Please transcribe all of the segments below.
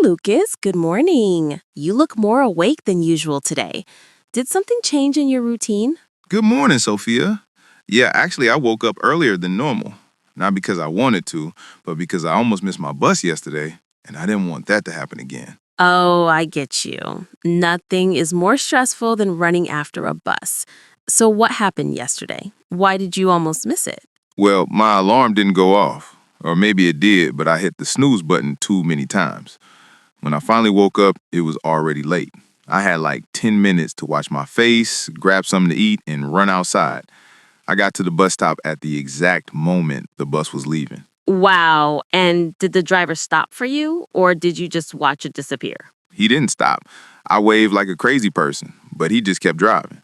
Lucas. Good morning. You look more awake than usual today. Did something change in your routine? Good morning, Sophia. Yeah, actually, I woke up earlier than normal. Not because I wanted to, but because I almost missed my bus yesterday, and I didn't want that to happen again. Oh, I get you. Nothing is more stressful than running after a bus. So, what happened yesterday? Why did you almost miss it? Well, my alarm didn't go off. Or maybe it did, but I hit the snooze button too many times. When I finally woke up, it was already late. I had like 10 minutes to wash my face, grab something to eat, and run outside. I got to the bus stop at the exact moment the bus was leaving. Wow. And did the driver stop for you, or did you just watch it disappear? He didn't stop. I waved like a crazy person, but he just kept driving.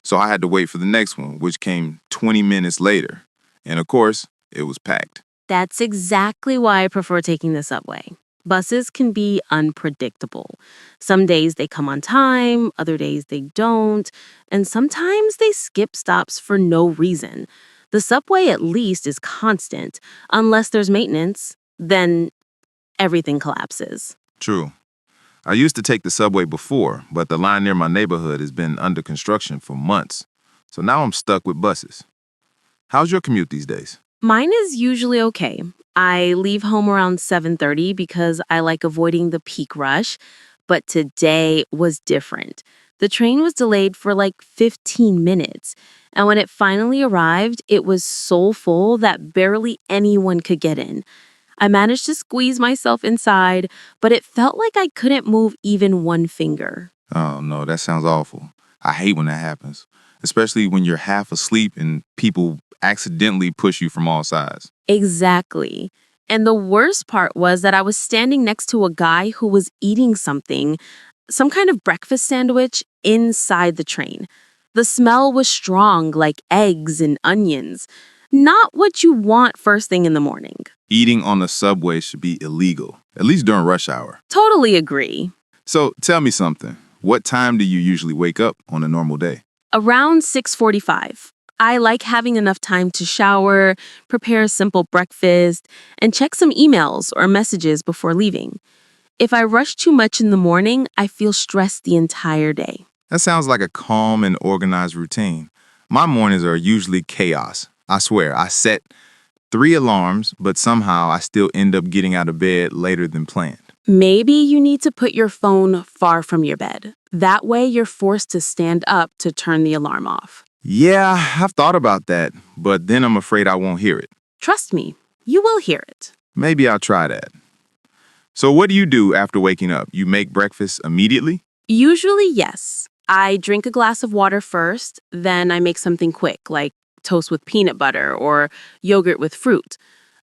So I had to wait for the next one, which came 20 minutes later. And of course, it was packed. That's exactly why I prefer taking the subway. Buses can be unpredictable. Some days they come on time, other days they don't, and sometimes they skip stops for no reason. The subway at least is constant. Unless there's maintenance, then everything collapses. True. I used to take the subway before, but the line near my neighborhood has been under construction for months. So now I'm stuck with buses. How's your commute these days? Mine is usually okay. I leave home around 7:30 because I like avoiding the peak rush, but today was different. The train was delayed for like 15 minutes, and when it finally arrived, it was so full that barely anyone could get in. I managed to squeeze myself inside, but it felt like I couldn't move even one finger. Oh, no, that sounds awful. I hate when that happens, especially when you're half asleep and people accidentally push you from all sides. Exactly. And the worst part was that I was standing next to a guy who was eating something, some kind of breakfast sandwich, inside the train. The smell was strong, like eggs and onions. Not what you want first thing in the morning. Eating on the subway should be illegal, at least during rush hour. Totally agree. So tell me something. What time do you usually wake up on a normal day? Around 6:45. I like having enough time to shower, prepare a simple breakfast, and check some emails or messages before leaving. If I rush too much in the morning, I feel stressed the entire day. That sounds like a calm and organized routine. My mornings are usually chaos. I swear, I set 3 alarms, but somehow I still end up getting out of bed later than planned. Maybe you need to put your phone far from your bed. That way, you're forced to stand up to turn the alarm off. Yeah, I've thought about that, but then I'm afraid I won't hear it. Trust me, you will hear it. Maybe I'll try that. So what do you do after waking up? You make breakfast immediately? Usually, yes. I drink a glass of water first, then I make something quick, like toast with peanut butter or yogurt with fruit.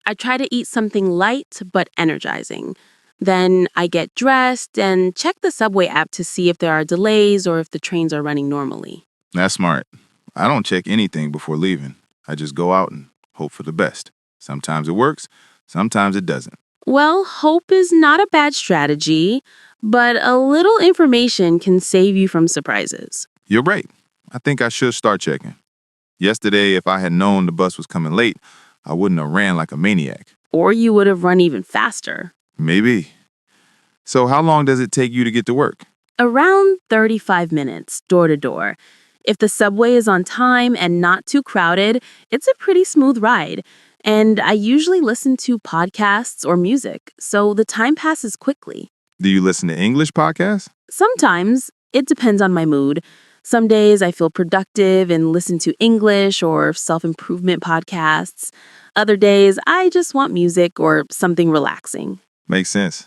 I try to eat something light but energizing. Then I get dressed and check the subway app to see if there are delays or if the trains are running normally. That's smart. I don't check anything before leaving. I just go out and hope for the best. Sometimes it works, sometimes it doesn't. Well, hope is not a bad strategy, but a little information can save you from surprises. You're right. I think I should start checking. Yesterday, if I had known the bus was coming late, I wouldn't have ran like a maniac. Or you would have run even faster. Maybe. So how long does it take you to get to work? Around 35 minutes, door to door. If the subway is on time and not too crowded, it's a pretty smooth ride. And I usually listen to podcasts or music, so the time passes quickly. Do you listen to English podcasts? Sometimes it depends on my mood. Some days I feel productive and listen to English or self improvement podcasts. Other days I just want music or something relaxing. Makes sense.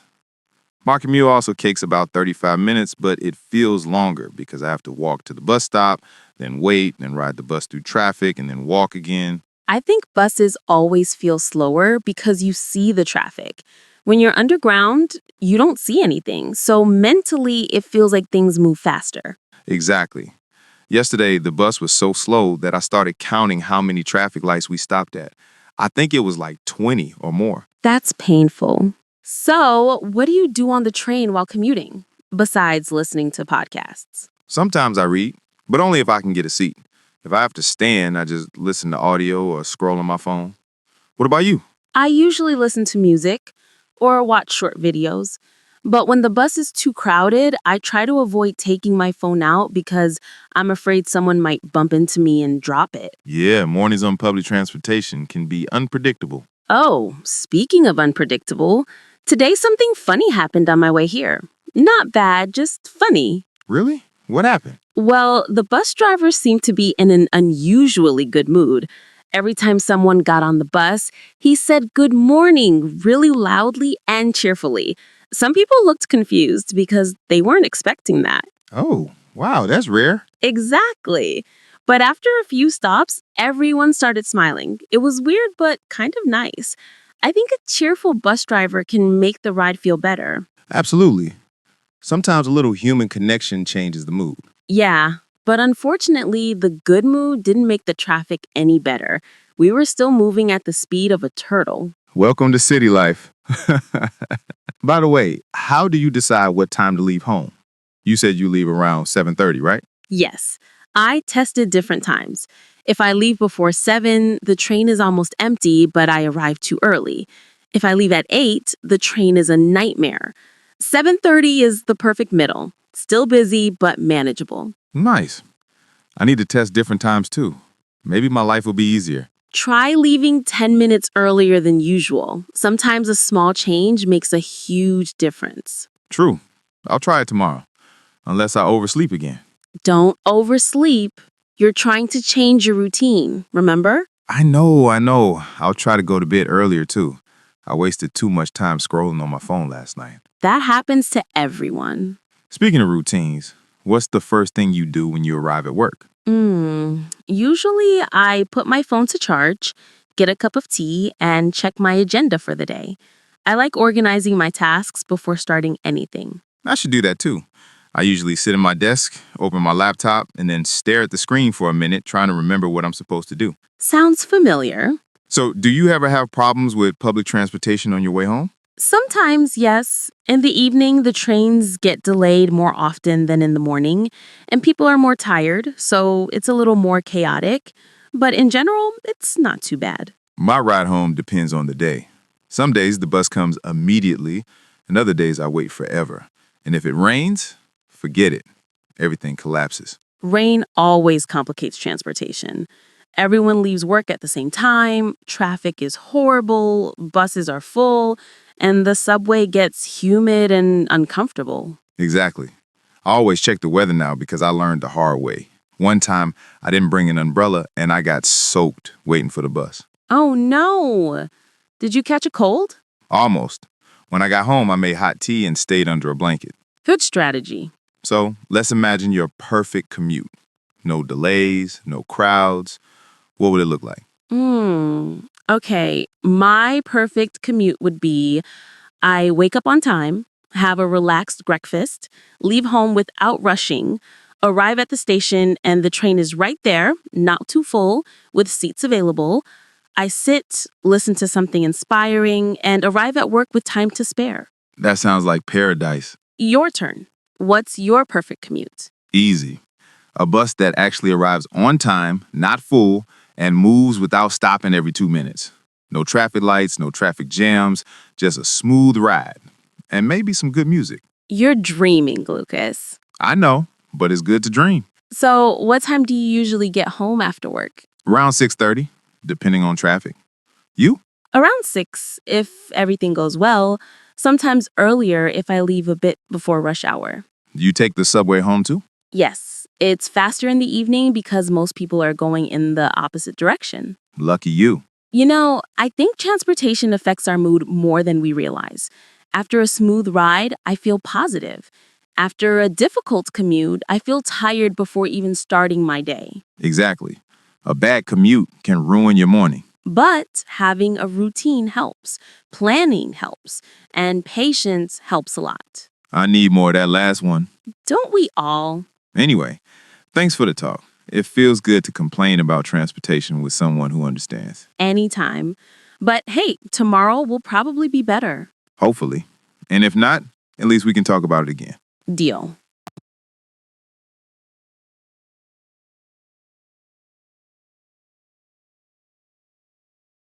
My commute also takes about 35 minutes, but it feels longer because I have to walk to the bus stop, then wait, then ride the bus through traffic, and then walk again. I think buses always feel slower because you see the traffic. When you're underground, you don't see anything, so mentally it feels like things move faster. Exactly. Yesterday, the bus was so slow that I started counting how many traffic lights we stopped at. I think it was like 20 or more. That's painful. So, what do you do on the train while commuting, besides listening to podcasts? Sometimes I read, but only if I can get a seat. If I have to stand, I just listen to audio or scroll on my phone. What about you? I usually listen to music or watch short videos. But when the bus is too crowded, I try to avoid taking my phone out because I'm afraid someone might bump into me and drop it. Yeah, mornings on public transportation can be unpredictable. Oh, speaking of unpredictable, today something funny happened on my way here. Not bad, just funny. Really? What happened? Well, the bus driver seemed to be in an unusually good mood. Every time someone got on the bus, he said good morning really loudly and cheerfully. Some people looked confused because they weren't expecting that. Oh, wow, that's rare. Exactly. But after a few stops, everyone started smiling. It was weird, but kind of nice. I think a cheerful bus driver can make the ride feel better. Absolutely. Sometimes a little human connection changes the mood. Yeah, but unfortunately, the good mood didn't make the traffic any better. We were still moving at the speed of a turtle. Welcome to city life. By the way, how do you decide what time to leave home? You said you leave around 7:30, right? Yes, I tested different times. If I leave before 7, the train is almost empty, but I arrive too early. If I leave at 8, the train is a nightmare. 7:30 is the perfect middle. Still busy, but manageable. Nice. I need to test different times too. Maybe my life will be easier. Try leaving 10 minutes earlier than usual. Sometimes a small change makes a huge difference. True. I'll try it tomorrow, unless I oversleep again. Don't oversleep. You're trying to change your routine, remember? I know. I'll try to go to bed earlier too. I wasted too much time scrolling on my phone last night. That happens to everyone. Speaking of routines, what's the first thing you do when you arrive at work? Usually, I put my phone to charge, get a cup of tea, and check my agenda for the day. I like organizing my tasks before starting anything. I should do that too. I usually sit at my desk, open my laptop, and then stare at the screen for a minute trying to remember what I'm supposed to do. Sounds familiar. So, do you ever have problems with public transportation on your way home? Sometimes, yes. In the evening, the trains get delayed more often than in the morning, and people are more tired, so it's a little more chaotic. But in general, it's not too bad. My ride home depends on the day. Some days the bus comes immediately, and other days I wait forever. And if it rains, forget it. Everything collapses. Rain always complicates transportation. Everyone leaves work at the same time, traffic is horrible, buses are full, and the subway gets humid and uncomfortable. Exactly. I always check the weather now because I learned the hard way. One time, I didn't bring an umbrella and I got soaked waiting for the bus. Oh no! Did you catch a cold? Almost. When I got home, I made hot tea and stayed under a blanket. Good strategy. So let's imagine your perfect commute. No delays, no crowds. What would it look like? Okay, my perfect commute would be I wake up on time, have a relaxed breakfast, leave home without rushing, arrive at the station, and the train is right there, not too full, with seats available. I sit, listen to something inspiring, and arrive at work with time to spare. That sounds like paradise. Your turn. What's your perfect commute? Easy. A bus that actually arrives on time, not full, and moves without stopping every 2 minutes. No traffic lights, no traffic jams, just a smooth ride. And maybe some good music. You're dreaming, Lucas. I know, but it's good to dream. So, what time do you usually get home after work? Around 6:30, depending on traffic. You? Around 6, if everything goes well. Sometimes earlier if I leave a bit before rush hour. You take the subway home too? Yes, it's faster in the evening because most people are going in the opposite direction. Lucky you. You know, I think transportation affects our mood more than we realize. After a smooth ride, I feel positive. After a difficult commute, I feel tired before even starting my day. Exactly. A bad commute can ruin your morning. But having a routine helps, planning helps, and patience helps a lot. I need more of that last one. Don't we all? Anyway, thanks for the talk. It feels good to complain about transportation with someone who understands. Anytime. But hey, tomorrow will probably be better. Hopefully. And if not, at least we can talk about it again. Deal.